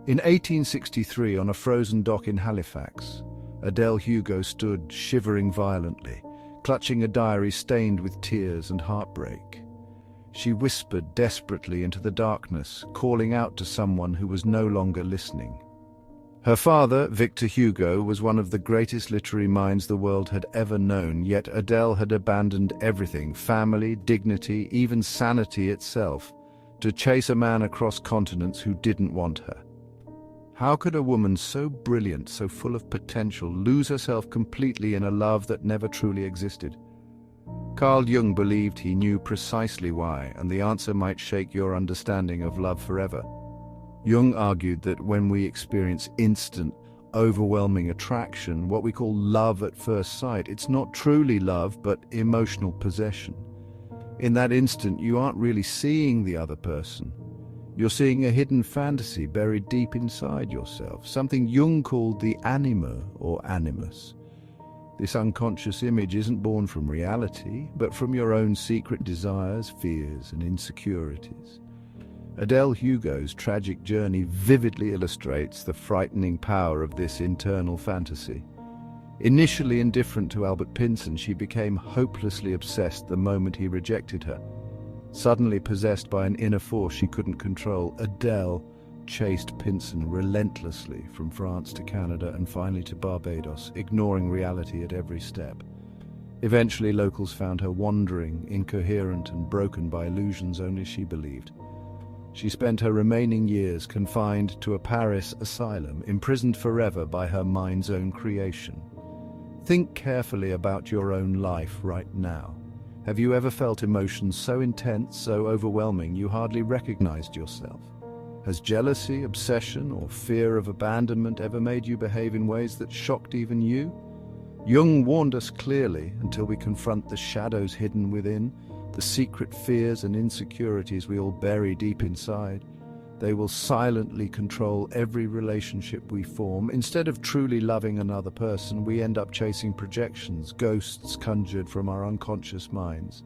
In 1863, on a frozen dock in Halifax, Adele Hugo stood shivering violently, clutching a diary stained with tears and heartbreak. She whispered desperately into the darkness, calling out to someone who was no longer listening. Her father, Victor Hugo, was one of the greatest literary minds the world had ever known, yet Adele had abandoned everything, family, dignity, even sanity itself, to chase a man across continents who didn't want her. How could a woman so brilliant, so full of potential, lose herself completely in a love that never truly existed? Carl Jung believed he knew precisely why, and the answer might shake your understanding of love forever. Jung argued that when we experience instant, overwhelming attraction, what we call love at first sight, it's not truly love, but emotional possession. In that instant, you aren't really seeing the other person. You're seeing a hidden fantasy buried deep inside yourself, something Jung called the anima or animus. This unconscious image isn't born from reality, but from your own secret desires, fears, and insecurities. Adele Hugo's tragic journey vividly illustrates the frightening power of this internal fantasy. Initially indifferent to Albert Pinson, she became hopelessly obsessed the moment he rejected her. Suddenly possessed by an inner force she couldn't control, Adele chased Pinson relentlessly from France to Canada and finally to Barbados, ignoring reality at every step. Eventually, locals found her wandering, incoherent, and broken by illusions only she believed. She spent her remaining years confined to a Paris asylum, imprisoned forever by her mind's own creation. Think carefully about your own life right now. Have you ever felt emotions so intense, so overwhelming, you hardly recognized yourself? Has jealousy, obsession, or fear of abandonment ever made you behave in ways that shocked even you? Jung warned us clearly, until we confront the shadows hidden within, the secret fears and insecurities we all bury deep inside, they will silently control every relationship we form. Instead of truly loving another person, we end up chasing projections, ghosts conjured from our unconscious minds.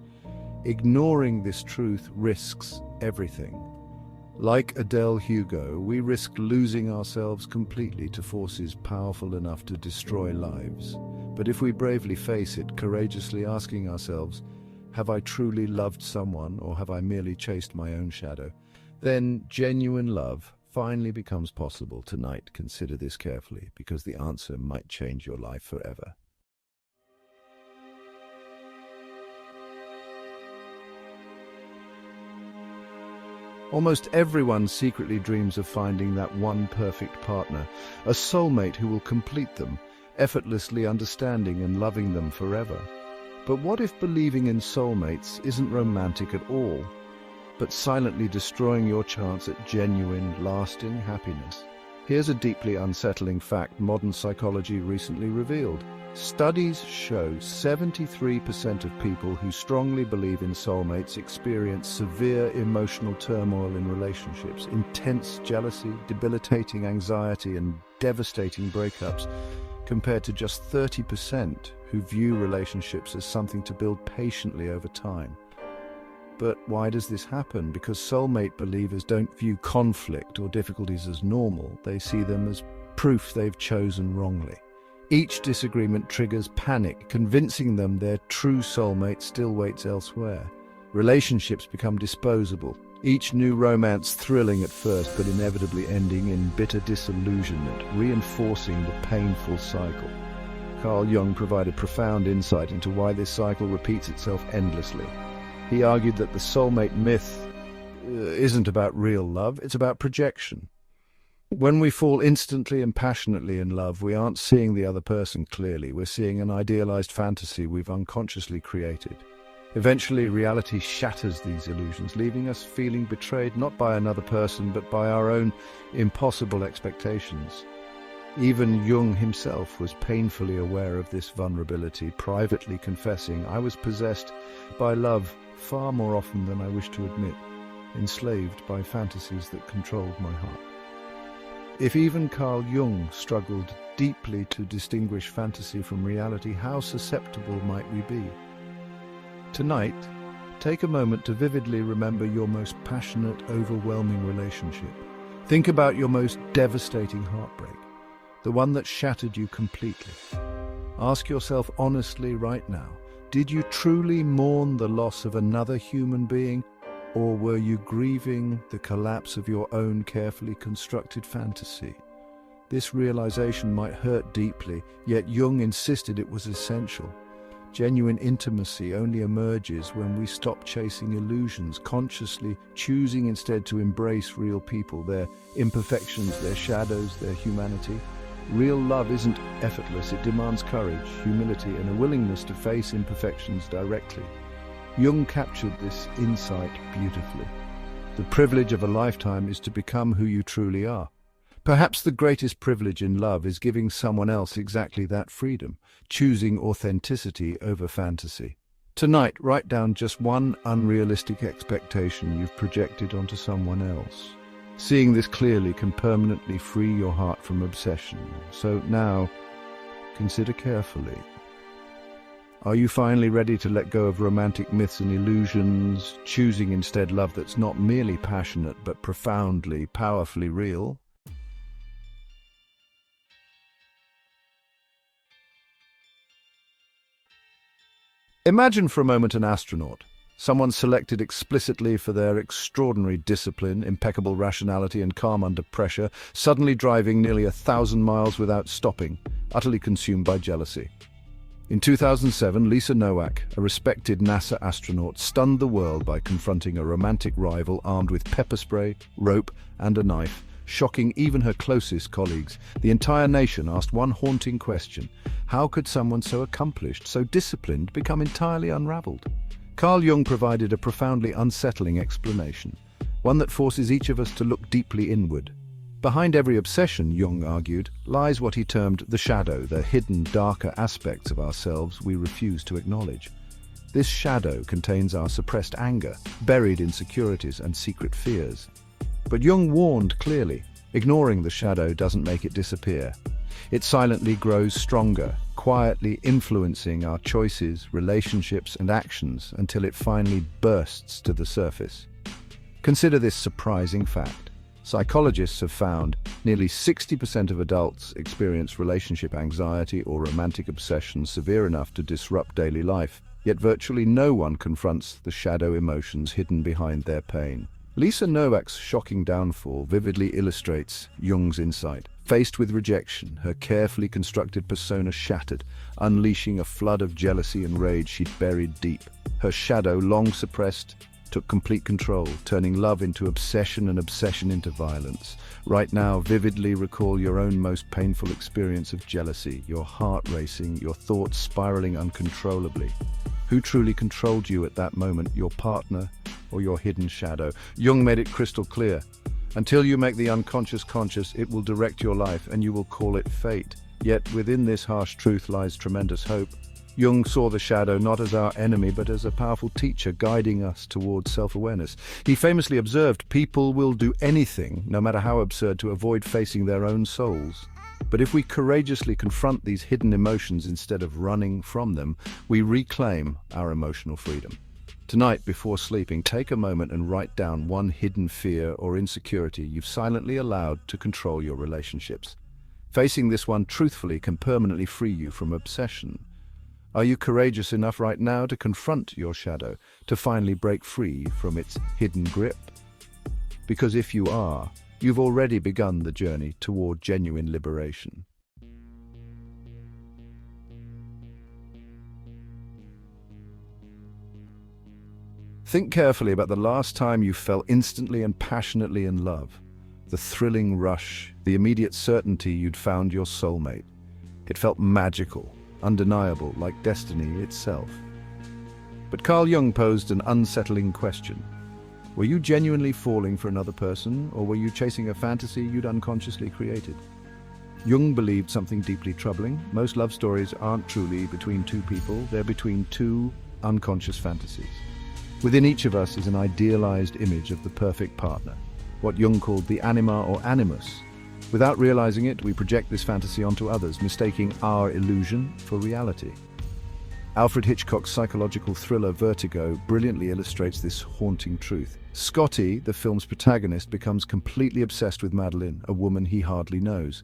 Ignoring this truth risks everything. Like Adele Hugo, we risk losing ourselves completely to forces powerful enough to destroy lives. But if we bravely face it, courageously asking ourselves, have I truly loved someone, or have I merely chased my own shadow? Then genuine love finally becomes possible. Tonight, consider this carefully, because the answer might change your life forever. Almost everyone secretly dreams of finding that one perfect partner, a soulmate who will complete them, effortlessly understanding and loving them forever. But what if believing in soulmates isn't romantic at all, but silently destroying your chance at genuine, lasting happiness? Here's a deeply unsettling fact modern psychology recently revealed. Studies show 73% of people who strongly believe in soulmates experience severe emotional turmoil in relationships, intense jealousy, debilitating anxiety, and devastating breakups, compared to just 30% who view relationships as something to build patiently over time. But why does this happen? Because soulmate believers don't view conflict or difficulties as normal. They see them as proof they've chosen wrongly. Each disagreement triggers panic, convincing them their true soulmate still waits elsewhere. Relationships become disposable, each new romance thrilling at first but inevitably ending in bitter disillusionment, reinforcing the painful cycle. Carl Jung provided profound insight into why this cycle repeats itself endlessly. He argued that the soulmate myth isn't about real love, it's about projection. When we fall instantly and passionately in love, we aren't seeing the other person clearly. We're seeing an idealized fantasy we've unconsciously created. Eventually, reality shatters these illusions, leaving us feeling betrayed not by another person, but by our own impossible expectations. Even Jung himself was painfully aware of this vulnerability, privately confessing, "I was possessed by love far more often than I wish to admit, enslaved by fantasies that controlled my heart." If even Carl Jung struggled deeply to distinguish fantasy from reality, how susceptible might we be? Tonight, take a moment to vividly remember your most passionate, overwhelming relationship. Think about your most devastating heartbreak, the one that shattered you completely. Ask yourself honestly right now, did you truly mourn the loss of another human being, or were you grieving the collapse of your own carefully constructed fantasy? This realization might hurt deeply, yet Jung insisted it was essential. Genuine intimacy only emerges when we stop chasing illusions, consciously choosing instead to embrace real people, their imperfections, their shadows, their humanity. Real love isn't effortless, it demands courage, humility, and a willingness to face imperfections directly. Jung captured this insight beautifully. The privilege of a lifetime is to become who you truly are. Perhaps the greatest privilege in love is giving someone else exactly that freedom, choosing authenticity over fantasy. Tonight, write down just one unrealistic expectation you've projected onto someone else. Seeing this clearly can permanently free your heart from obsession. So now, consider carefully. Are you finally ready to let go of romantic myths and illusions, choosing instead love that's not merely passionate but profoundly, powerfully real? Imagine for a moment an astronaut, someone selected explicitly for their extraordinary discipline, impeccable rationality, and calm under pressure, suddenly driving nearly 1,000 miles without stopping, utterly consumed by jealousy. In 2007, Lisa Nowak, a respected NASA astronaut, stunned the world by confronting a romantic rival armed with pepper spray, rope, and a knife, shocking even her closest colleagues. The entire nation asked one haunting question: how could someone so accomplished, so disciplined, become entirely unraveled? Carl Jung provided a profoundly unsettling explanation, one that forces each of us to look deeply inward. Behind every obsession, Jung argued, lies what he termed the shadow, the hidden, darker aspects of ourselves we refuse to acknowledge. This shadow contains our suppressed anger, buried insecurities, and secret fears. But Jung warned clearly, ignoring the shadow doesn't make it disappear. It silently grows stronger, quietly influencing our choices, relationships, and actions until it finally bursts to the surface. Consider this surprising fact. Psychologists have found nearly 60% of adults experience relationship anxiety or romantic obsession severe enough to disrupt daily life, yet virtually no one confronts the shadow emotions hidden behind their pain. Lisa Nowak's shocking downfall vividly illustrates Jung's insight. Faced with rejection, her carefully constructed persona shattered, unleashing a flood of jealousy and rage she'd buried deep. Her shadow, long suppressed, took complete control, turning love into obsession and obsession into violence. Right now, vividly recall your own most painful experience of jealousy, your heart racing, your thoughts spiraling uncontrollably. Who truly controlled you at that moment, your partner or your hidden shadow? Jung made it crystal clear. Until you make the unconscious conscious, it will direct your life, and you will call it fate. Yet within this harsh truth lies tremendous hope. Jung saw the shadow not as our enemy, but as a powerful teacher guiding us towards self-awareness. He famously observed, people will do anything, no matter how absurd, to avoid facing their own souls. But if we courageously confront these hidden emotions instead of running from them, we reclaim our emotional freedom. Tonight, before sleeping, take a moment and write down one hidden fear or insecurity you've silently allowed to control your relationships. Facing this one truthfully can permanently free you from obsession. Are you courageous enough right now to confront your shadow, to finally break free from its hidden grip? Because if you are, you've already begun the journey toward genuine liberation. Think carefully about the last time you fell instantly and passionately in love. The thrilling rush, the immediate certainty you'd found your soulmate. It felt magical, undeniable, like destiny itself. But Carl Jung posed an unsettling question. Were you genuinely falling for another person, or were you chasing a fantasy you'd unconsciously created? Jung believed something deeply troubling. Most love stories aren't truly between two people, they're between two unconscious fantasies. Within each of us is an idealized image of the perfect partner, what Jung called the anima or animus. Without realizing it, we project this fantasy onto others, mistaking our illusion for reality. Alfred Hitchcock's psychological thriller Vertigo brilliantly illustrates this haunting truth. Scotty, the film's protagonist, becomes completely obsessed with Madeline, a woman he hardly knows.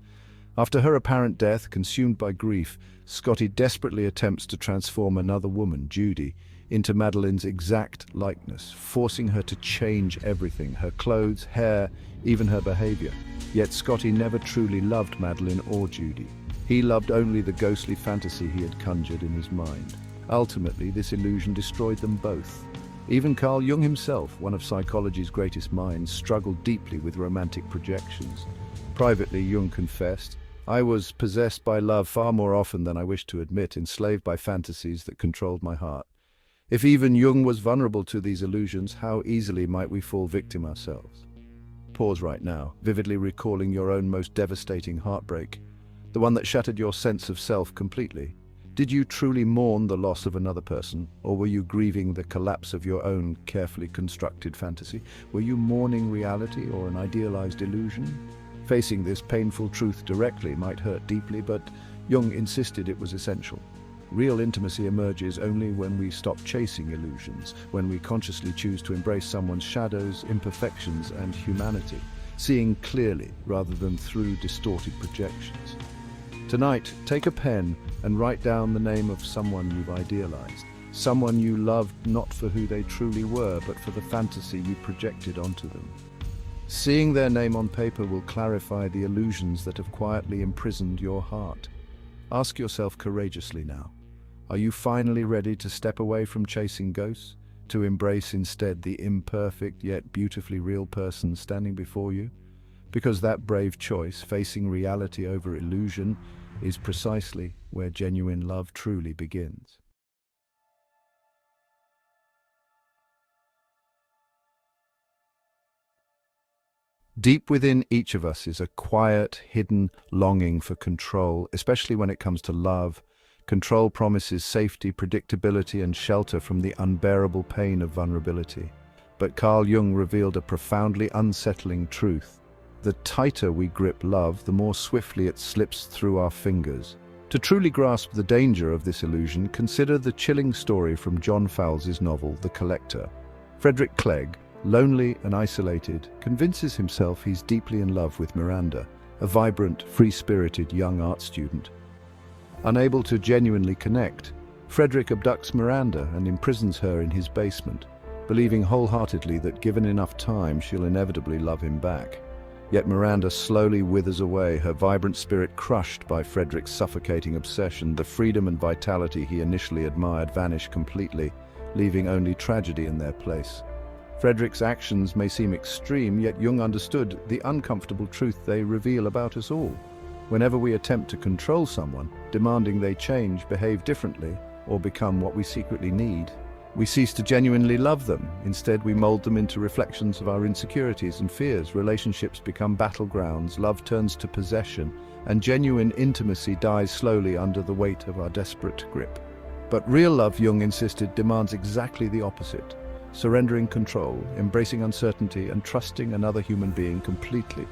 After her apparent death, consumed by grief, Scotty desperately attempts to transform another woman, Judy, into Madeline's exact likeness, forcing her to change everything: her clothes, hair, even her behavior. Yet Scotty never truly loved Madeline or Judy. He loved only the ghostly fantasy he had conjured in his mind. Ultimately, this illusion destroyed them both. Even Carl Jung himself, one of psychology's greatest minds, struggled deeply with romantic projections. Privately, Jung confessed, "I was possessed by love far more often than I wished to admit, enslaved by fantasies that controlled my heart." If even Jung was vulnerable to these illusions, how easily might we fall victim ourselves? Pause right now, vividly recalling your own most devastating heartbreak, the one that shattered your sense of self completely. Did you truly mourn the loss of another person, or were you grieving the collapse of your own carefully constructed fantasy? Were you mourning reality or an idealized illusion? Facing this painful truth directly might hurt deeply, but Jung insisted it was essential. Real intimacy emerges only when we stop chasing illusions, when we consciously choose to embrace someone's shadows, imperfections, and humanity, seeing clearly rather than through distorted projections. Tonight, take a pen and write down the name of someone you've idealized, someone you loved not for who they truly were, but for the fantasy you projected onto them. Seeing their name on paper will clarify the illusions that have quietly imprisoned your heart. Ask yourself courageously now, are you finally ready to step away from chasing ghosts, to embrace instead the imperfect yet beautifully real person standing before you? Because that brave choice, facing reality over illusion, is precisely where genuine love truly begins. Deep within each of us is a quiet, hidden longing for control, especially when it comes to love. Control promises safety, predictability, and shelter from the unbearable pain of vulnerability. But Carl Jung revealed a profoundly unsettling truth. The tighter we grip love, the more swiftly it slips through our fingers. To truly grasp the danger of this illusion, consider the chilling story from John Fowles's novel, The Collector. Frederick Clegg, lonely and isolated, convinces himself he's deeply in love with Miranda, a vibrant, free-spirited young art student. Unable to genuinely connect, Frederick abducts Miranda and imprisons her in his basement, believing wholeheartedly that given enough time, she'll inevitably love him back. Yet Miranda slowly withers away, her vibrant spirit crushed by Frederick's suffocating obsession. The freedom and vitality he initially admired vanish completely, leaving only tragedy in their place. Frederick's actions may seem extreme, yet Jung understood the uncomfortable truth they reveal about us all. Whenever we attempt to control someone, demanding they change, behave differently, or become what we secretly need, we cease to genuinely love them. Instead, we mold them into reflections of our insecurities and fears. Relationships become battlegrounds, love turns to possession, and genuine intimacy dies slowly under the weight of our desperate grip. But real love, Jung insisted, demands exactly the opposite. Surrendering control, embracing uncertainty, and trusting another human being completely.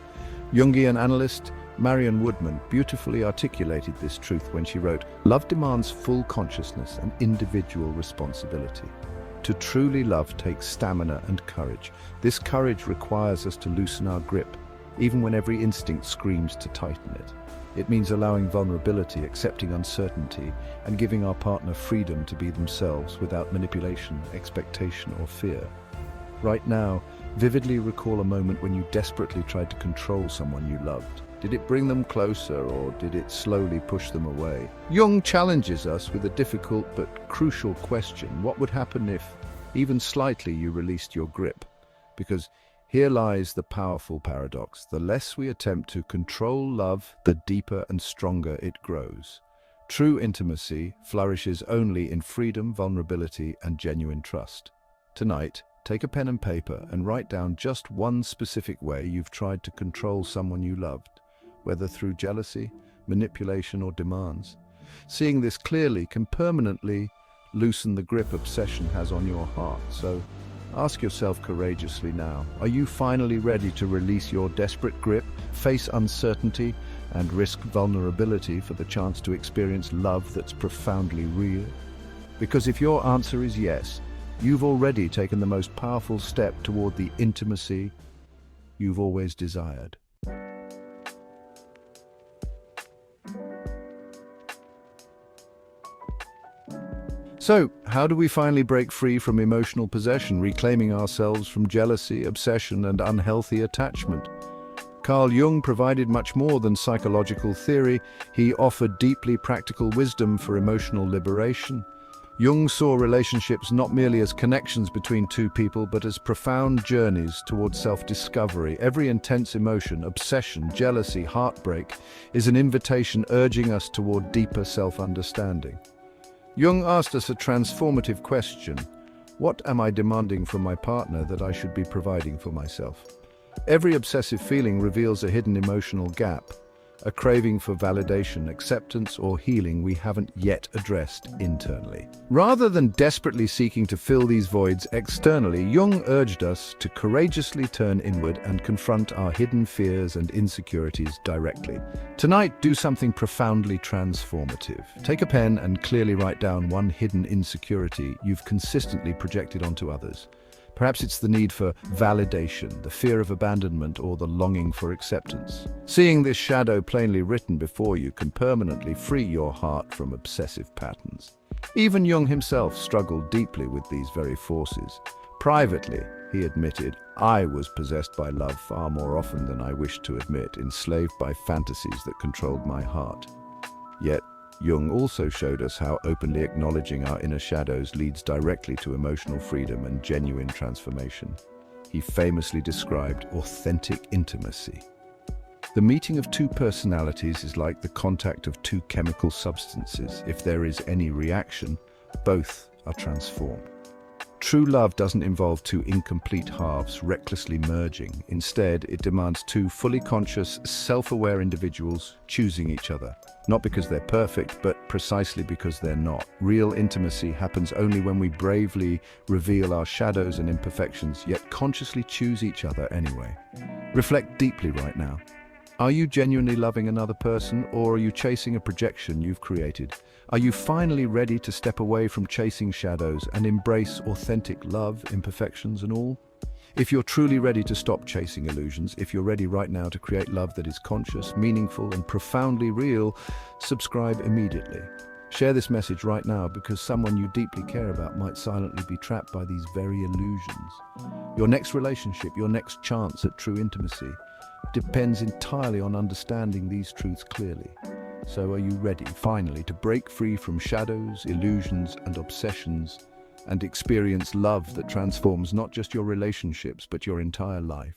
Jungian analyst Marion Woodman beautifully articulated this truth when she wrote, "Love demands full consciousness and individual responsibility. To truly love takes stamina and courage. This courage requires us to loosen our grip, even when every instinct screams to tighten it. It means allowing vulnerability, accepting uncertainty, and giving our partner freedom to be themselves without manipulation, expectation, or fear." Right now, vividly recall a moment when you desperately tried to control someone you loved. Did it bring them closer, or did it slowly push them away? Jung challenges us with a difficult but crucial question. What would happen if, even slightly, you released your grip? Because here lies the powerful paradox. The less we attempt to control love, the deeper and stronger it grows. True intimacy flourishes only in freedom, vulnerability, and genuine trust. Tonight, take a pen and paper and write down just one specific way you've tried to control someone you loved, whether through jealousy, manipulation, or demands. Seeing this clearly can permanently loosen the grip obsession has on your heart. So ask yourself courageously now, are you finally ready to release your desperate grip, face uncertainty, and risk vulnerability for the chance to experience love that's profoundly real? Because if your answer is yes, you've already taken the most powerful step toward the intimacy you've always desired. So, how do we finally break free from emotional possession, reclaiming ourselves from jealousy, obsession, and unhealthy attachment? Carl Jung provided much more than psychological theory. He offered deeply practical wisdom for emotional liberation. Jung saw relationships not merely as connections between two people, but as profound journeys towards self-discovery. Every intense emotion, obsession, jealousy, heartbreak, is an invitation urging us toward deeper self-understanding. Jung asked us a transformative question: what am I demanding from my partner that I should be providing for myself? Every obsessive feeling reveals a hidden emotional gap, a craving for validation, acceptance, or healing we haven't yet addressed internally. Rather than desperately seeking to fill these voids externally, Jung urged us to courageously turn inward and confront our hidden fears and insecurities directly. Tonight, do something profoundly transformative. Take a pen and clearly write down one hidden insecurity you've consistently projected onto others. Perhaps it's the need for validation, the fear of abandonment, or the longing for acceptance. Seeing this shadow plainly written before you can permanently free your heart from obsessive patterns. Even Jung himself struggled deeply with these very forces. Privately, he admitted, "I was possessed by love far more often than I wished to admit, enslaved by fantasies that controlled my heart." Yet, Jung also showed us how openly acknowledging our inner shadows leads directly to emotional freedom and genuine transformation. He famously described authentic intimacy. The meeting of two personalities is like the contact of two chemical substances. If there is any reaction, both are transformed. True love doesn't involve two incomplete halves recklessly merging. Instead, it demands two fully conscious, self-aware individuals choosing each other. Not because they're perfect, but precisely because they're not. Real intimacy happens only when we bravely reveal our shadows and imperfections, yet consciously choose each other anyway. Reflect deeply right now. Are you genuinely loving another person, or are you chasing a projection you've created? Are you finally ready to step away from chasing shadows and embrace authentic love, imperfections and all? If you're truly ready to stop chasing illusions, if you're ready right now to create love that is conscious, meaningful, and profoundly real, subscribe immediately. Share this message right now, because someone you deeply care about might silently be trapped by these very illusions. Your next relationship, your next chance at true intimacy, depends entirely on understanding these truths clearly. So are you ready, finally, to break free from shadows, illusions, and obsessions, and experience love that transforms not just your relationships, but your entire life?